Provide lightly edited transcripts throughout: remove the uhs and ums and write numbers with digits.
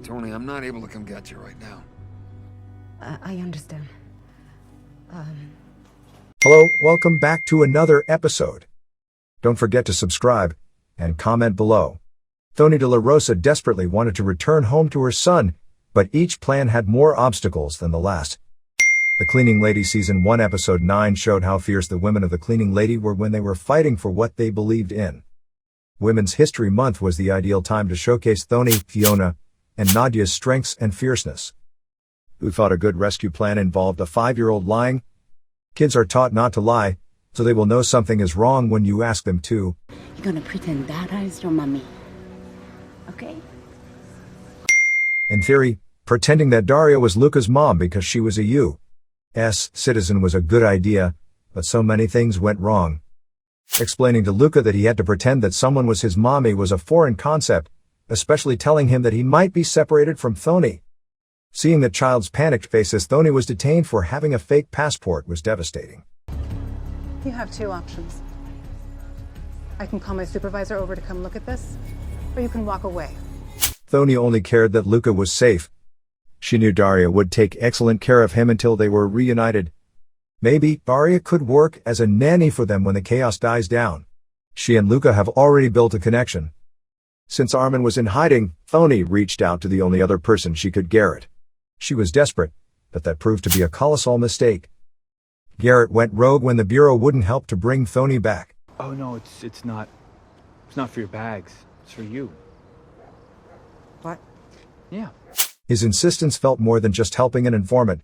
Tony, I'm not able to come get you right now. I understand. Hello, welcome back to another episode. Don't forget to subscribe and comment below. Tony De La Rosa desperately wanted to return home to her son, but each plan had more obstacles than the last. The Cleaning Lady Season 1 Episode 9 showed how fierce the women of the Cleaning Lady were when they were fighting for what they believed in. Women's History Month was the ideal time to showcase Tony, Fiona, and Nadia's strengths and fierceness. Who thought a good rescue plan involved a 5-year-old lying? Kids are taught not to lie, so they will know something is wrong when you ask them to. You're gonna pretend Dada is your mommy. Okay? In theory, pretending that Daria was Luca's mom because she was a U.S. citizen was a good idea, but so many things went wrong. Explaining to Luca that he had to pretend that someone was his mommy was a foreign concept, especially telling him that he might be separated from Tony. Seeing the child's panicked face as Tony was detained for having a fake passport was devastating. You have two options. I can call my supervisor over to come look at this, or you can walk away. Tony only cared that Luca was safe. She knew Daria would take excellent care of him until they were reunited. Maybe Daria could work as a nanny for them when the chaos dies down. She and Luca have already built a connection. Since Armin was in hiding, Tony reached out to the only other person she could, Garrett. She was desperate, but that proved to be a colossal mistake. Garrett went rogue when the Bureau wouldn't help to bring Tony back. Oh no, it's not for your bags. It's for you. What? Yeah. His insistence felt more than just helping an informant.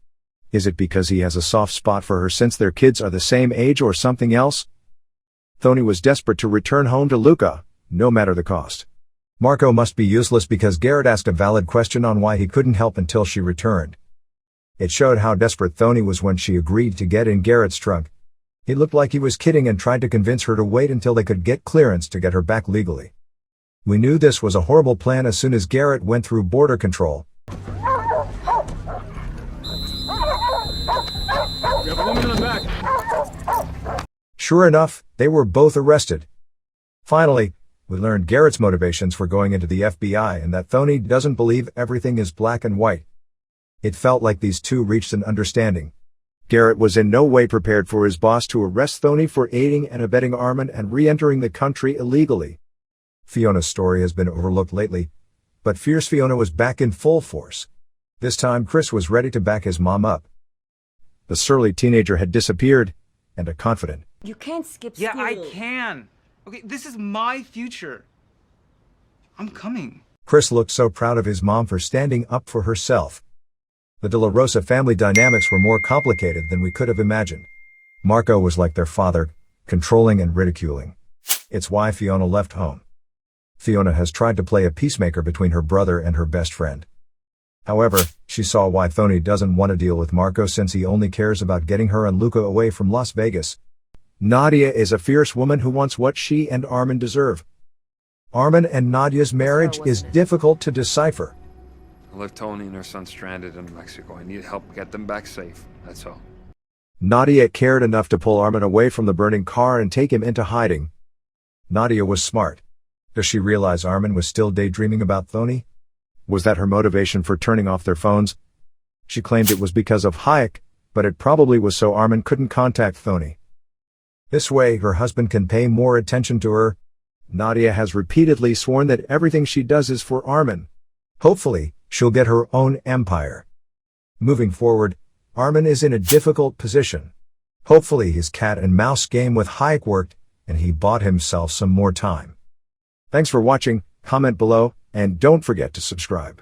Is it because he has a soft spot for her since their kids are the same age or something else? Tony was desperate to return home to Luca, no matter the cost. Marco must be useless because Garrett asked a valid question on why he couldn't help until she returned. It showed how desperate Tony was when she agreed to get in Garrett's trunk. He looked like he was kidding and tried to convince her to wait until they could get clearance to get her back legally. We knew this was a horrible plan as soon as Garrett went through border control. We have a woman in the back. Sure enough, they were both arrested. Finally, we learned Garrett's motivations for going into the FBI and that Tony doesn't believe everything is black and white. It felt like these two reached an understanding. Garrett was in no way prepared for his boss to arrest Tony for aiding and abetting Armin and re-entering the country illegally. Fiona's story has been overlooked lately, but fierce Fiona was back in full force. This time Chris was ready to back his mom up. The surly teenager had disappeared, and a confident, You can't skip Yeah, school. I can. Okay, this is my future. I'm coming. Chris looked so proud of his mom for standing up for herself. The De La Rosa family dynamics were more complicated than we could have imagined. Marco was like their father, controlling and ridiculing. It's why Fiona left home. Fiona has tried to play a peacemaker between her brother and her best friend. However, she saw why Tony doesn't want to deal with Marco since he only cares about getting her and Luca away from Las Vegas. Nadia is a fierce woman who wants what she and Armin deserve. Armin and Nadia's marriage is difficult to decipher. I left Tony and her son stranded in Mexico. I need help get them back safe, that's all. Nadia cared enough to pull Armin away from the burning car and take him into hiding. Nadia was smart. Does she realize Armin was still daydreaming about Tony? Was that her motivation for turning off their phones? She claimed it was because of Hayek, but it probably was so Armin couldn't contact Tony. This way, her husband can pay more attention to her. Nadia has repeatedly sworn that everything she does is for Armin. Hopefully, she'll get her own empire. Moving forward, Armin is in a difficult position. Hopefully his cat and mouse game with Hayek worked, and he bought himself some more time. Thanks for watching, comment below, and don't forget to subscribe.